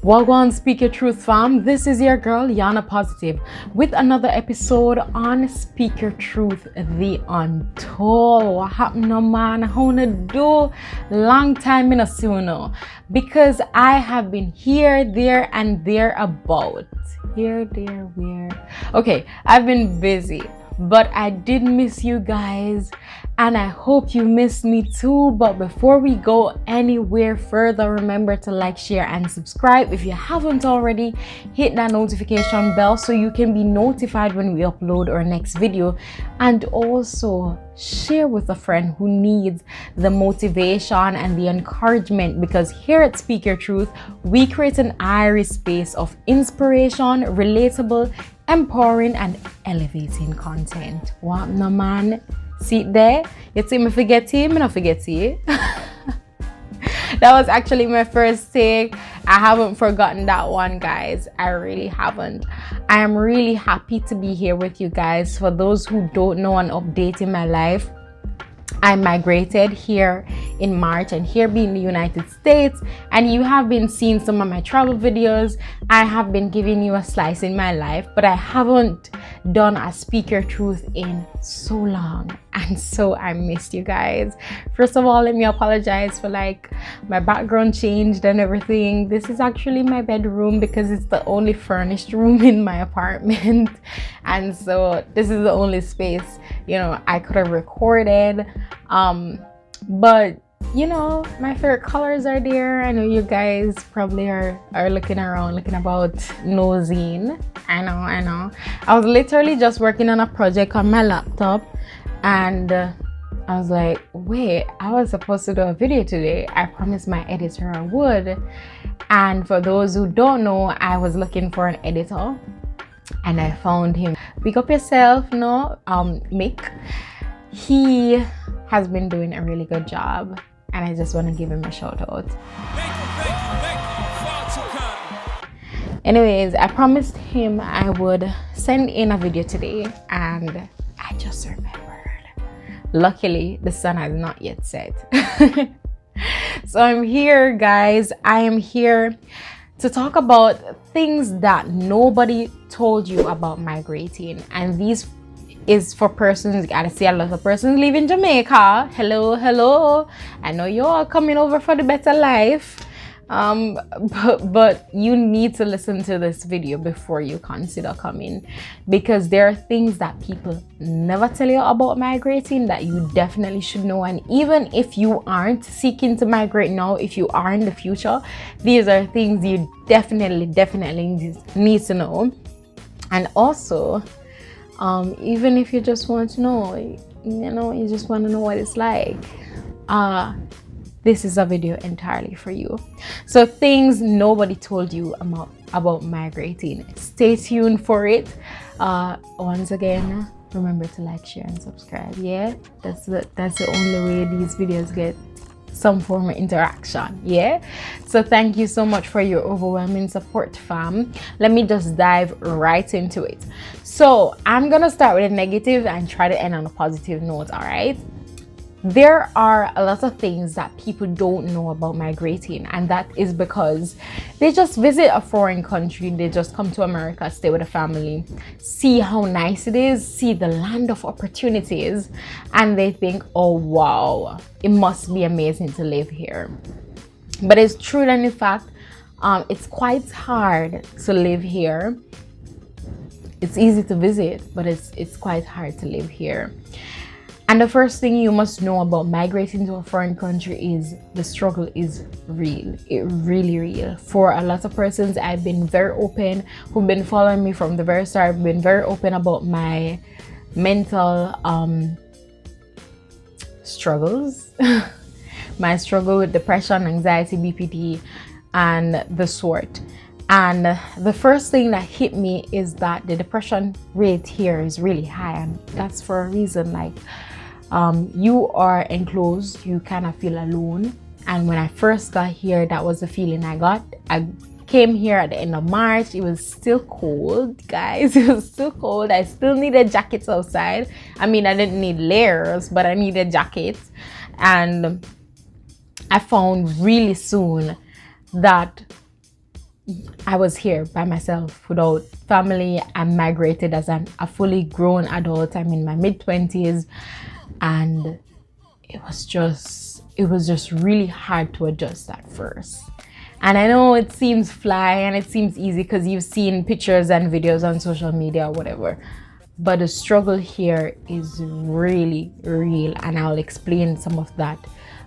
Wagwan Speak Your Truth fam, this is your girl Yana Positive with another episode on Speak Your Truth, the Untold. What happened, no man? How to do? Long time in a suno because I have been here, there, and there about. Here, there, where? Okay, I've been busy, but I did miss you guys. And I hope you missed me too. But before we go anywhere further, remember to like, share, and subscribe. If you haven't already, hit that notification bell so you can be notified when we upload our next video. And also share with a friend who needs the motivation and the encouragement, because here at Speak Your Truth, we create an airy space of inspiration, relatable, empowering, and elevating content. What no man? See there? You see me forget him, I don't forget you. That was actually my first take. I haven't forgotten that one, guys. I really haven't. I am really happy to be here with you guys. For those who don't know, an update in my life, I migrated here in March, and here being the United States, and you have been seeing some of my travel videos. I have been giving you a slice in my life, but I haven't done a Speak Your Truth in so long, and so I missed you guys. First of all, let me apologize for like my background changed and everything. This is actually my bedroom because it's the only furnished room in my apartment, and so this is the only space, you know, I could have recorded. But you know, my favorite colors are there. I know you guys probably are looking around, looking about, nosing. I know. I was literally just working on a project on my laptop, and I was like, wait, I was supposed to do a video today. I promised my editor I would. And for those who don't know, I was looking for an editor, and I found him. Pick up yourself, no, Mick. He has been doing a really good job, and I just want to give him a shout out. Anyways, I promised him I would send in a video today, and I just remembered. Luckily, the sun has not yet set. So I'm here, guys. I am here to talk about things that nobody told you about migrating, and these is for persons. I see a lot of persons live in Jamaica. Hello. I know you're all coming over for the better life. But you need to listen to this video before you consider coming, because there are things that people never tell you about migrating that you definitely should know. And even if you aren't seeking to migrate now, if you are in the future, these are things you definitely need to know. And also, even if you just want to know, you just want to know what it's like, this is a video entirely for you. So things nobody told you about migrating. Stay tuned for it. Once again, remember to like, share, and subscribe. Yeah, that's the only way these videos get some form of interaction. Yeah, so thank you so much for your overwhelming support, fam. Let me just dive right into it. So I'm gonna start with a negative and try to end on a positive note. All right, there are a lot of things that people don't know about migrating, and that is because they just visit a foreign country. They just come to America, stay with a family, see how nice it is, see the land of opportunities, and they think, oh wow, it must be amazing to live here. But it's true that in fact, it's quite hard to live here. It's easy to visit, but it's quite hard to live here. And the first thing you must know about migrating to a foreign country is the struggle is real. It's really real. For a lot of persons, I've been very open, who've been following me from the very start. I've been very open about my mental struggles, my struggle with depression, anxiety, BPD, and the sort. And the first thing that hit me is that the depression rate here is really high, and that's for a reason. Like, you are enclosed, you kind of feel alone. And when I first got here, that was the feeling I got. I came here at the end of March. It was still cold, guys. It was still cold. I still needed jackets outside. I mean, I didn't need layers, but I needed jackets. And I found really soon that I was here by myself without family. I migrated as a fully grown adult. I'm in my mid-20s, and it was just really hard to adjust at first. And I know it seems fly and it seems easy because you've seen pictures and videos on social media or whatever, but the struggle here is really real, and I'll explain some of that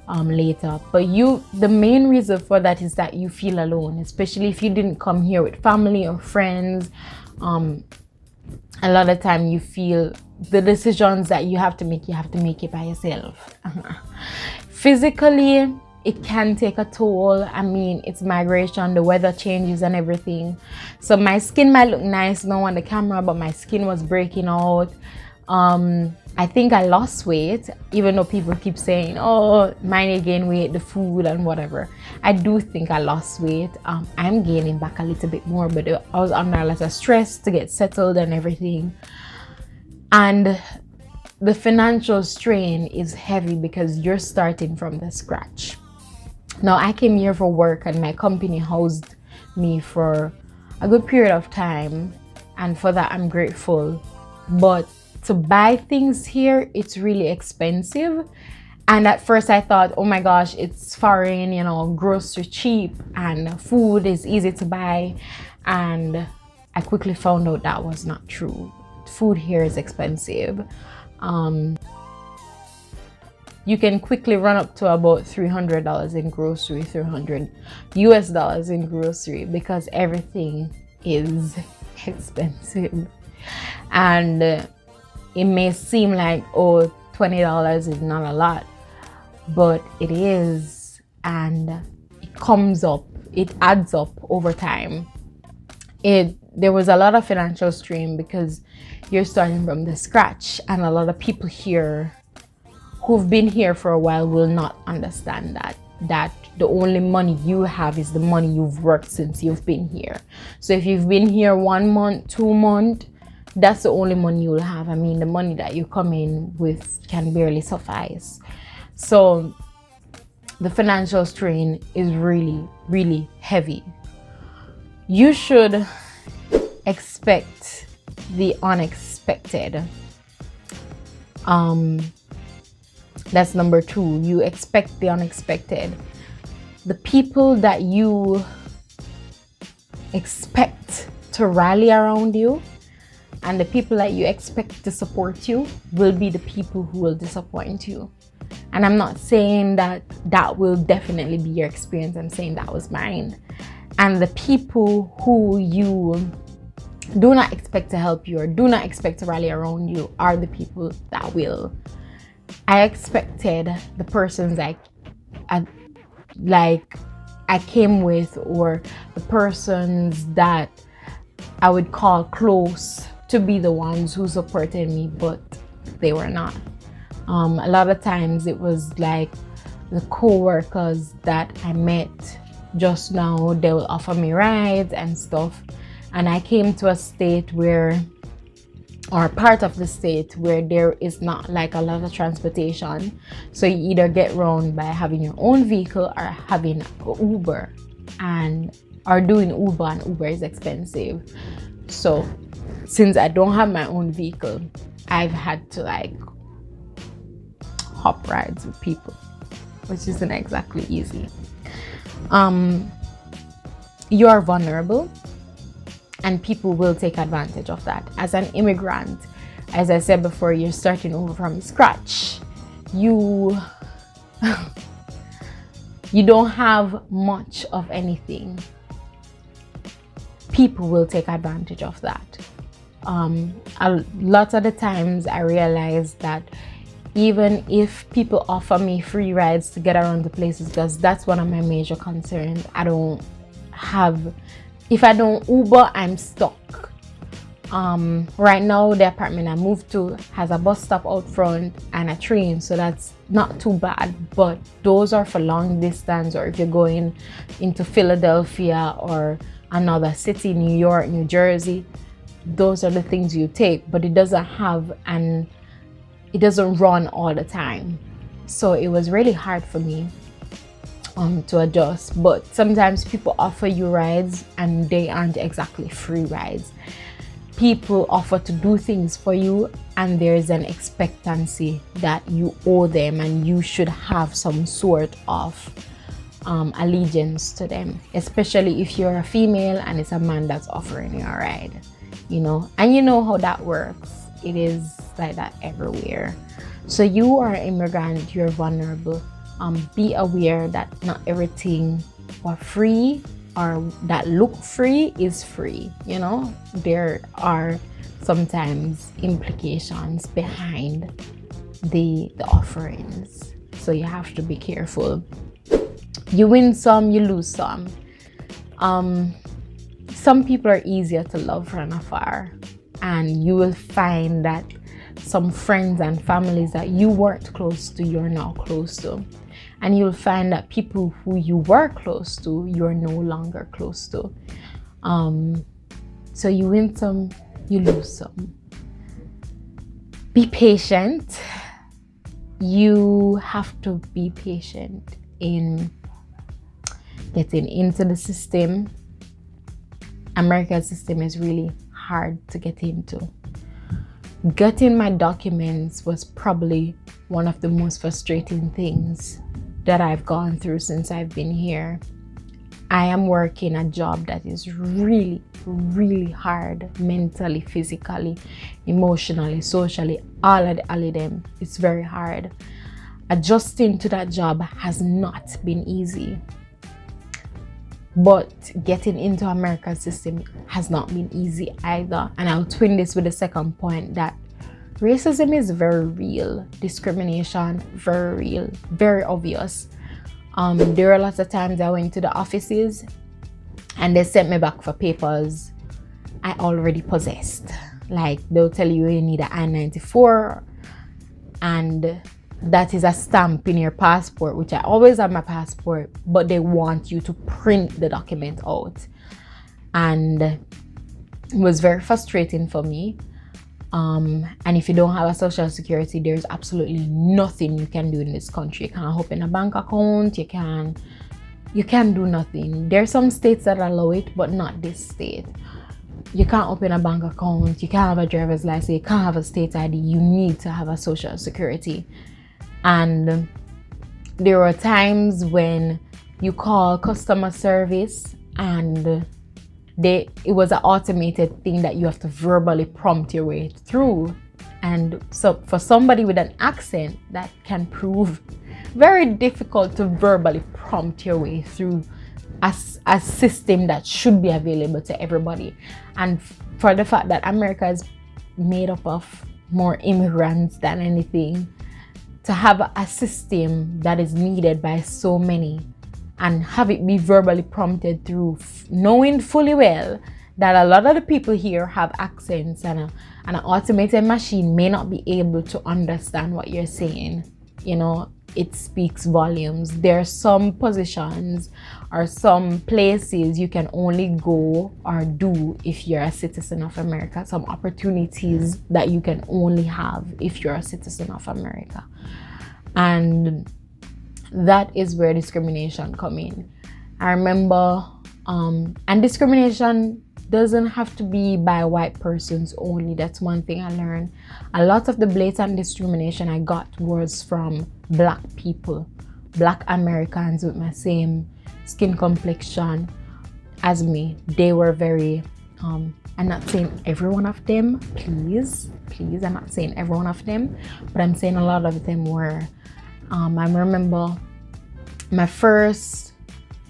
later. But the main reason for that is that you feel alone, especially if you didn't come here with family or friends. A lot of time you feel the decisions that you have to make it by yourself. Physically, it can take a toll. I mean, it's migration, the weather changes and everything. So my skin might look nice now on the camera, but my skin was breaking out. I think I lost weight, even though people keep saying, oh, mine gain weight, the food and whatever. I do think I lost weight. I'm gaining back a little bit more, but I was under a lot of stress to get settled and everything. And the financial strain is heavy because you're starting from the scratch. Now, I came here for work and my company housed me for a good period of time, and for that I'm grateful. But to buy things here, it's really expensive. And at first I thought, oh my gosh, it's foreign, you know, grocery cheap and food is easy to buy. And I quickly found out that was not true. Food here is expensive. You can quickly run up to about $300 in grocery, $300 in grocery, because everything is expensive. And it may seem like, oh, $20 is not a lot, but it is, and it comes up, it adds up over time. There was a lot of financial strain because you're starting from the scratch, and a lot of people here who've been here for a while will not understand that the only money you have is the money you've worked since you've been here. So if you've been here 1 month, 2 months, that's the only money you'll have. I mean, the money that you come in with can barely suffice. So the financial strain is really heavy. You should expect the unexpected. That's number 2. You expect the unexpected. The people that you expect to rally around you and the people that you expect to support you will be the people who will disappoint you. And I'm not saying that will definitely be your experience. I'm saying that was mine. And the people who you do not expect to help you or do not expect to rally around you are the people that will. I expected the persons I came with, or the persons that I would call close, to be the ones who supported me, but they were not. A lot of times it was like the co-workers that I met just now, they will offer me rides and stuff, and I came to a state where, or part of the state where there is not like a lot of transportation. So you either get around by having your own vehicle or having Uber, or doing Uber, and Uber is expensive. So since I don't have my own vehicle, I've had to like hop rides with people, which isn't exactly easy. You are vulnerable, and people will take advantage of that. As an immigrant, as I said before, you're starting over from scratch. You don't have much of anything. People will take advantage of that. A lot of the times I realize that even if people offer me free rides to get around the places, because that's one of my major concerns. If I don't Uber, I'm stuck. Right now, the apartment I moved to has a bus stop out front and a train, so that's not too bad. But those are for long distance, or if you're going into Philadelphia or another city, New York, New Jersey, those are the things you take. But it doesn't run all the time. So it was really hard for me. to adjust. But sometimes people offer you rides and they aren't exactly free rides. People offer to do things for you and there's an expectancy that you owe them and you should have some sort of allegiance to them, especially if you're a female and it's a man that's offering you a ride, and you know how that works. It is like that everywhere. So you are an immigrant, you're vulnerable. Be aware that not everything for free or that look free is free. There are sometimes implications behind the offerings, so you have to be careful. You win some, you lose some. Some people are easier to love from afar, and you will find that some friends and families that you weren't close to, you're now close to. And you'll find that people who you were close to, you're no longer close to. So you win some, you lose some. Be patient. You have to be patient in getting into the system. America's system is really hard to get into. Getting my documents was probably one of the most frustrating things that I've gone through since I've been here. I am working a job that is really, really hard, mentally, physically, emotionally, socially, all of them. It's very hard. Adjusting to that job has not been easy. But getting into America's system has not been easy either. And I'll twin this with the second point, that racism is very real. Discrimination, very real, very obvious. There are lots of times I went to the offices and they sent me back for papers I already possessed. Like they'll tell you need an I-94 and that is a stamp in your passport, which I always have my passport, but they want you to print the document out. And it was very frustrating for me. And if you don't have a social security, there's absolutely nothing you can do in this country. You can't open a bank account, you can do nothing. There are some states that allow it, but not this state. You can't open a bank account, you can't have a driver's license, you can't have a state ID. You need to have a social security. And there are times when you call customer service and it was an automated thing that you have to verbally prompt your way through. And so for somebody with an accent, that can prove very difficult to verbally prompt your way through a system that should be available to everybody. And for the fact that America is made up of more immigrants than anything, to have a system that is needed by so many and have it be verbally prompted through, knowing fully well that a lot of the people here have accents and an automated machine may not be able to understand what you're saying. It speaks volumes. There are some positions or some places you can only go or do if you're a citizen of America. Some opportunities that you can only have if you're a citizen of America. And that is where discrimination come in. I remember, and discrimination doesn't have to be by white persons only. That's one thing I learned. A lot of the blatant discrimination I got was from Black people, Black Americans with my same skin complexion as me. They were very, I'm not saying every one of them, please, I'm not saying every one of them, but I'm saying a lot of them were. I remember my first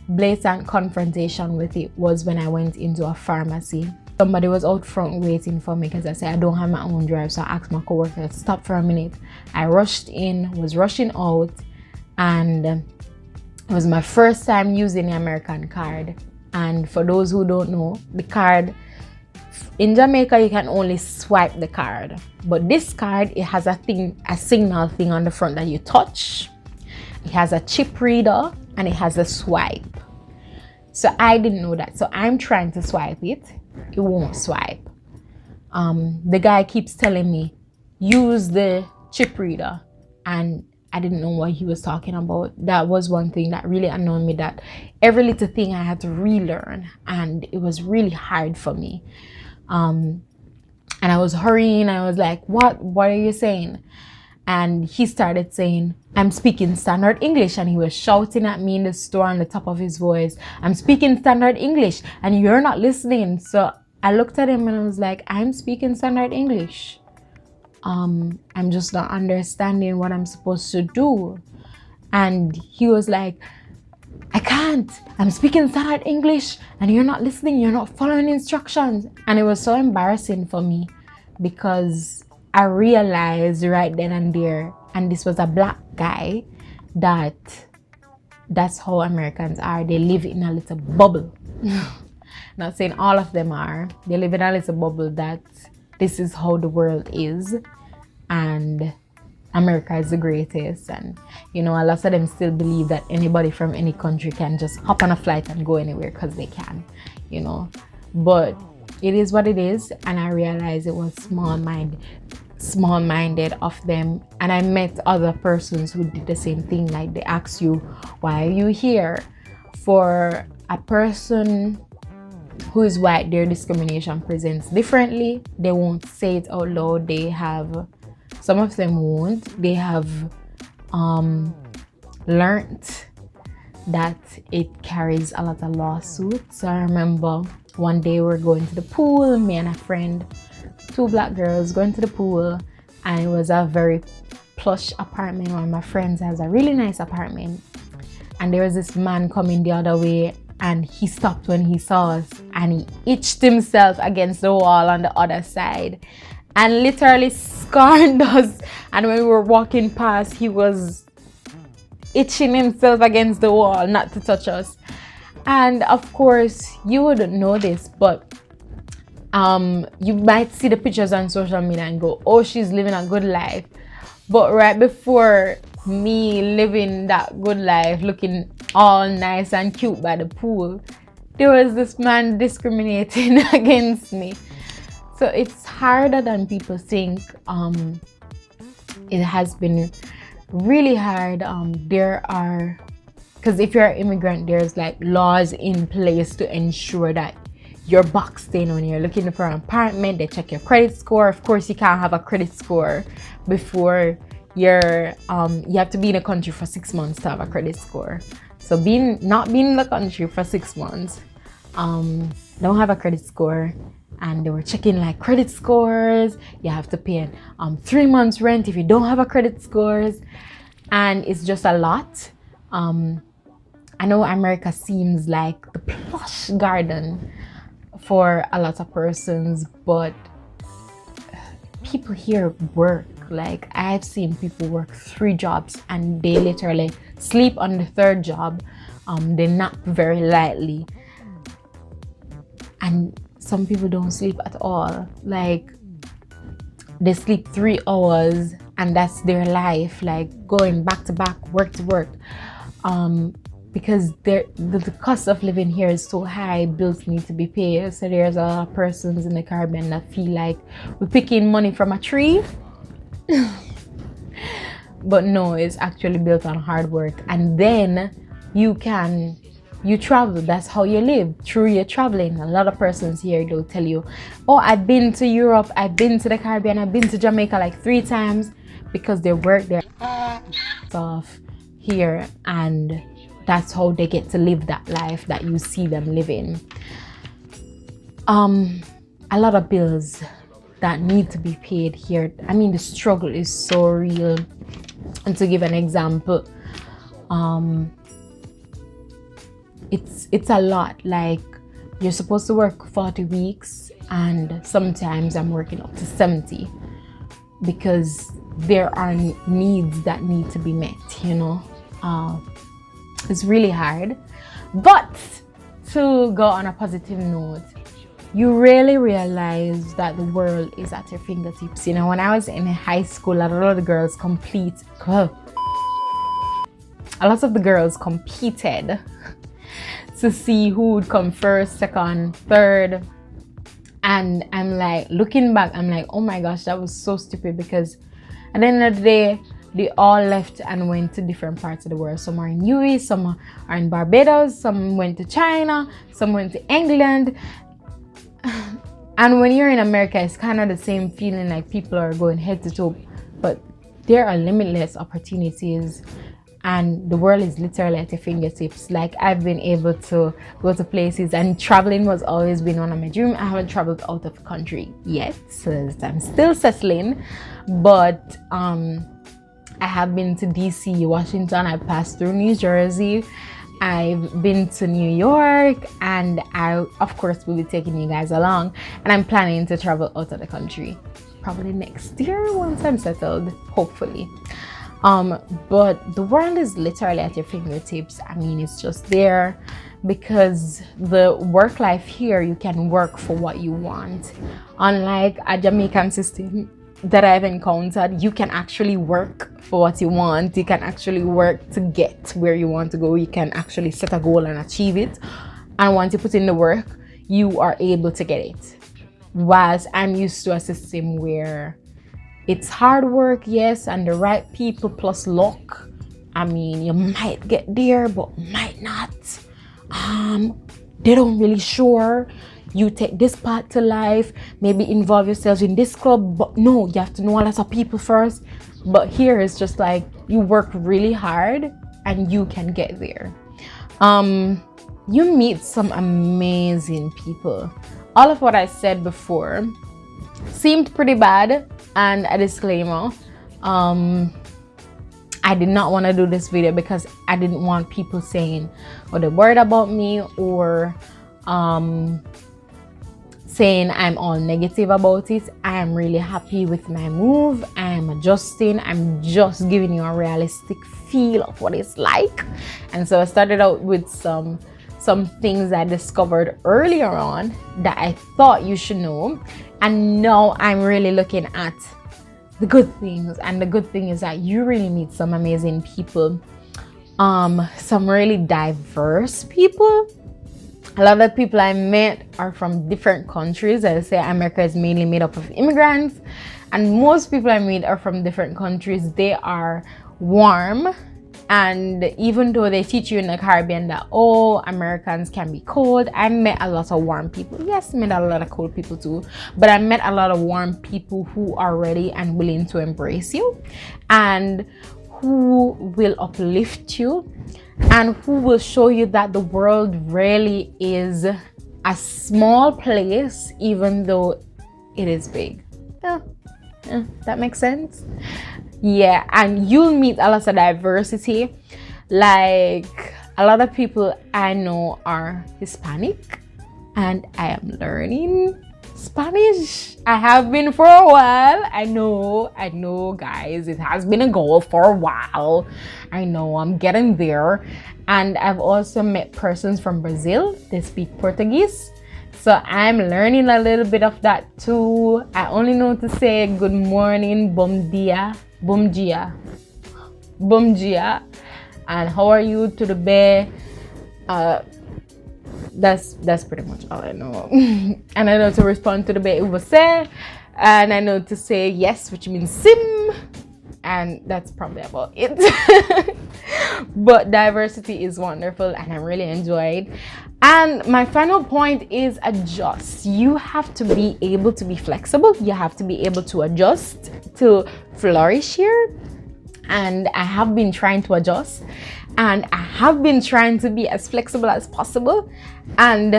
blatant confrontation with it was when I went into a pharmacy. Somebody was out front waiting for me because I said I don't have my own drive, so I asked my coworker to stop for a minute. I rushed in, was rushing out, and it was my first time using the American card. And for those who don't know, the card in Jamaica, you can only swipe the card, but this card, it has a signal thing on the front that you touch. It has a chip reader and it has a swipe. So I didn't know that, so I'm trying to swipe it. It won't swipe. The guy keeps telling me use the chip reader, and I didn't know what he was talking about. That was one thing that really annoyed me, that every little thing I had to relearn, and it was really hard for me. And I was hurrying. I was like, what are you saying? And he started saying, I'm speaking standard English. And he was shouting at me in the store on the top of his voice, I'm speaking standard English and you're not listening. So I looked at him and I was like, I'm speaking standard English. I'm just not understanding what I'm supposed to do. And he was like, I can't. I'm speaking standard English and you're not listening. You're not following instructions. And it was so embarrassing for me, because I realized right then and there, and this was a black guy, that that's how Americans are. They live in a little bubble. Not saying all of them are. They live in a little bubble that this is how the world is, and America is the greatest. And a lot of them still believe that anybody from any country can just hop on a flight and go anywhere because they can, but it is what it is. And I realized it was small-minded of them. And I met other persons who did the same thing. Like, they ask you, why are you here? For a person who is white, their discrimination presents differently. They won't say it out loud. Some of them won't. They have learned that it carries a lot of lawsuits. So I remember one day we're going to the pool, me and a friend, 2 black girls going to the pool, and it was a very plush apartment. One of my friends has a really nice apartment, and there was this man coming the other way, and he stopped when he saw us, and he itched himself against the wall on the other side and literally scarred us. And when we were walking past, he was itching himself against the wall not to touch us. And of course, you wouldn't know this, but you might see the pictures on social media and go, oh, she's living a good life. But right before me living that good life, looking all nice and cute by the pool, there was this man discriminating against me. So it's harder than people think. It has been really hard. Because if you're an immigrant, there's like laws in place to ensure that you're boxed in when you're looking for an apartment. They check your credit score. Of course, you can't have a credit score before you have to be in the country for 6 months to have a credit score. So not being in the country for 6 months, don't have a credit score, and they were checking like credit scores. You have to pay 3 months rent if you don't have a credit scores, and it's just a lot. I know America seems like the plush garden for a lot of persons, but people here work. Like, I've seen people work 3 jobs and they literally sleep on the 3rd job. They nap very lightly, and some people don't sleep at all. Like, they sleep 3 hours and that's their life, like going back to back, work to work. Because the cost of living here is so high, bills need to be paid. So there's a lot of persons in the Caribbean that feel like we're picking money from a tree. But no, it's actually built on hard work. And then you travel. That's how you live, through your traveling. A lot of persons here, they'll tell you, oh, I've been to Europe, I've been to the Caribbean, I've been to Jamaica like 3 times, because they work their off here, and that's how they get to live that life that you see them living. A lot of bills that need to be paid here. I mean, the struggle is so real. And to give an example, it's a lot. Like, you're supposed to work 40 weeks, and sometimes I'm working up to 70, because there are needs that need to be met, It's really hard. But to go on a positive note, you really realize that the world is at your fingertips. When I was in high school, a lot of the girls competed to see who would come first, second, third. And I'm like, looking back, I'm like, oh my gosh, that was so stupid, because at the end of the day, they all left and went to different parts of the world. Some are in UAE, some are in Barbados, some went to China, some went to England. And when you're in America, it's kind of the same feeling, like people are going head to toe, but there are limitless opportunities and the world is literally at your fingertips. Like, I've been able to go to places, and traveling was always been one of my dreams. I haven't traveled out of the country yet, so I'm still settling, but I have been to DC, Washington, I passed through New Jersey, I've been to New York, and I of course will be taking you guys along, and I'm planning to travel out of the country probably next year once I'm settled, hopefully. But the world is literally at your fingertips. I mean, it's just there, because the work life here, you can work for what you want. Unlike a Jamaican system that I've encountered, you can actually work for what you want. You can actually work to get where you want to go. You can actually set a goal and achieve it, and once you put in the work, you are able to get it. Whilst I'm used to a system where it's hard work, yes, and the right people plus luck. I mean, you might get there, but might not. They don't really sure. You take this path to life, maybe involve yourself in this club, but no, you have to know a lot of people first. But here it's just like you work really hard and you can get there. You meet some amazing people. All of what I said before seemed pretty bad, and a disclaimer, I did not want to do this video because I didn't want people saying what they're worried about me, or saying I'm all negative about it. I am really happy with my move. I am adjusting. I'm just giving you a realistic feel of what it's like. And so I started out with some things I discovered earlier on that I thought you should know, and now I'm really looking at the good things. And the good thing is that you really meet some amazing people, some really diverse people. A lot of people I met are from different countries. I say America is mainly made up of immigrants, and most people I meet are from different countries. They are warm, and even though they teach you in the Caribbean that, oh, Americans can be cold, I met a lot of warm people. Yes, I met a lot of cold people too, but I met a lot of warm people who are ready and willing to embrace you, and who will uplift you, and who will show you that the world really is a small place, even though it is big. That makes sense? Yeah, and you'll meet a lot of diversity. Like, a lot of people I know are Hispanic, and I am learning Spanish. I have been for a while. I know guys, it has been a goal for a while. I know I'm getting there. And I've also met persons from Brazil. They speak Portuguese, so I'm learning a little bit of that too. I only know to say good morning, bom dia, and how are you to the bear. That's pretty much all I know. And I know to respond to the bear você, and I know to say yes, which means sim, and that's probably about it. But diversity is wonderful, and I really enjoy it. And my final point is adjust. You have to be able to be flexible. You have to be able to adjust to flourish here. And I have been trying to adjust, and I have been trying to be as flexible as possible. And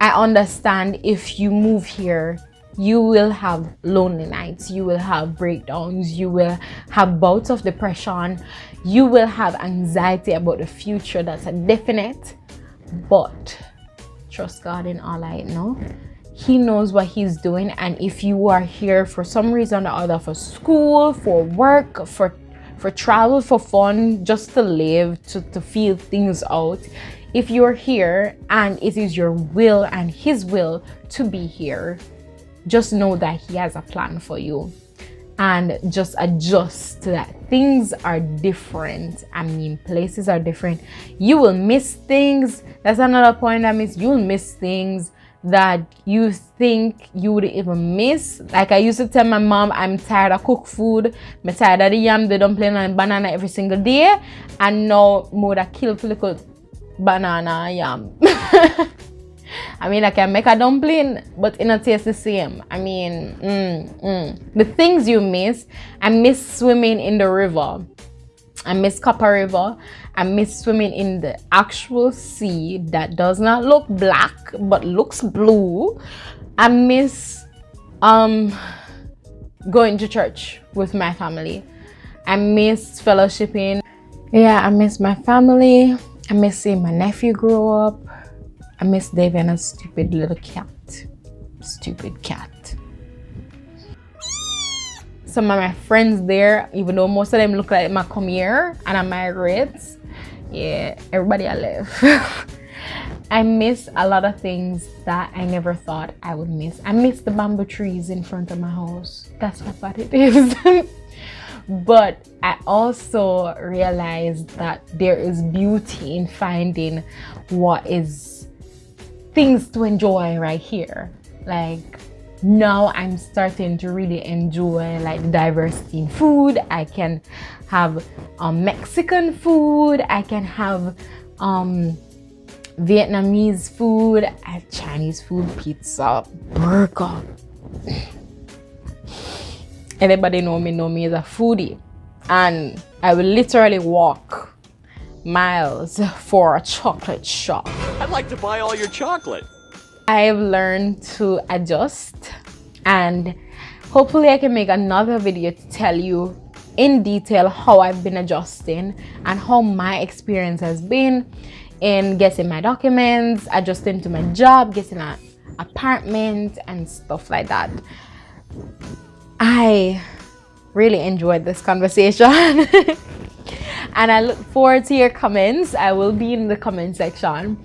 I understand if you move here, you will have lonely nights, you will have breakdowns, you will have bouts of depression, you will have anxiety about the future. That's a definite. But trust God in all I know. He knows what he's doing. And if you are here for some reason or other, for school, for work, for travel, for fun, just to live, to feel things out, if you're here and it is your will and his will to be here, just know that he has a plan for you, and just adjust to that. Things are different. I mean, places are different. You will miss things. That's another point I miss. You'll miss things that you think you would even miss. Like I used to tell my mom, I'm tired of cooked food, I'm tired of the yam, the dumpling and banana every single day, and now more that kill for little banana and yam. I mean, I can make a dumpling, but it not taste the same. I mean, the things you miss. I miss swimming in the river. I miss Copper River. I miss swimming in the actual sea that does not look black but looks blue. I miss going to church with my family. I miss fellowshipping. Yeah, I miss my family. I miss seeing my nephew grow up. I miss Dave and a stupid little cat. Stupid cat. Some of my friends there, even though most of them look like I come here and I migrate, yeah, everybody I live. I miss a lot of things that I never thought I would miss. I miss the bamboo trees in front of my house. That's what it is. But I also realized that there is beauty in finding what is things to enjoy right here. Like, now I'm starting to really enjoy like the diversity in food. I can have Mexican food, I can have Vietnamese food, Chinese food, pizza, burger. Anybody know me as a foodie, and I will literally walk miles for a chocolate shop. I'd like to buy all your chocolate. I've learned to adjust, and hopefully I can make another video to tell you in detail how I've been adjusting and how my experience has been in getting my documents, adjusting to my job, getting an apartment and stuff like that. I really enjoyed this conversation. And I look forward to your comments. I will be in the comment section.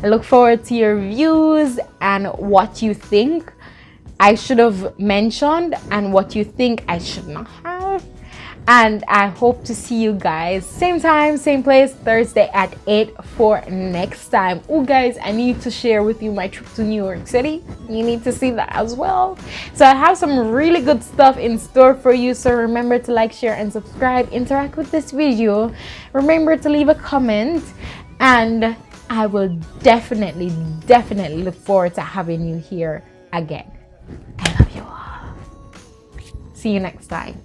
I look forward to your views and what you think I should have mentioned and what you think I should not have. And I hope to see you guys same time, same place, Thursday at 8 for next time. Oh guys, I need to share with you my trip to New York City. You need to see that as well. So I have some really good stuff in store for you. So remember to like, share, and subscribe. Interact with this video. Remember to leave a comment, and I will definitely look forward to having you here again. I love you all. See you next time.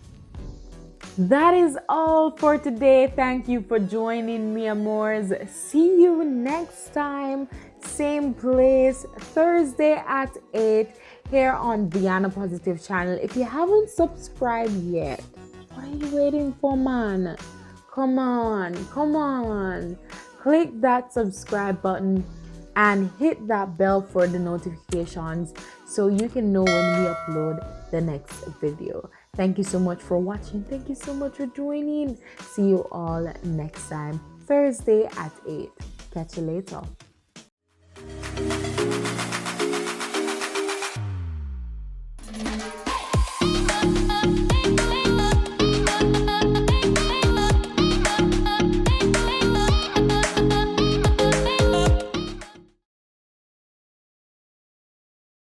That is all for today. Thank you for joining me, amores. See you next time. Same place, Thursday at 8 here on the Yana Positive channel. If you haven't subscribed yet, what are you waiting for, man? Come on. Click that subscribe button and hit that bell for the notifications so you can know when we upload the next video. Thank you so much for watching. Thank you so much for joining. See you all next time, Thursday at 8. Catch you later.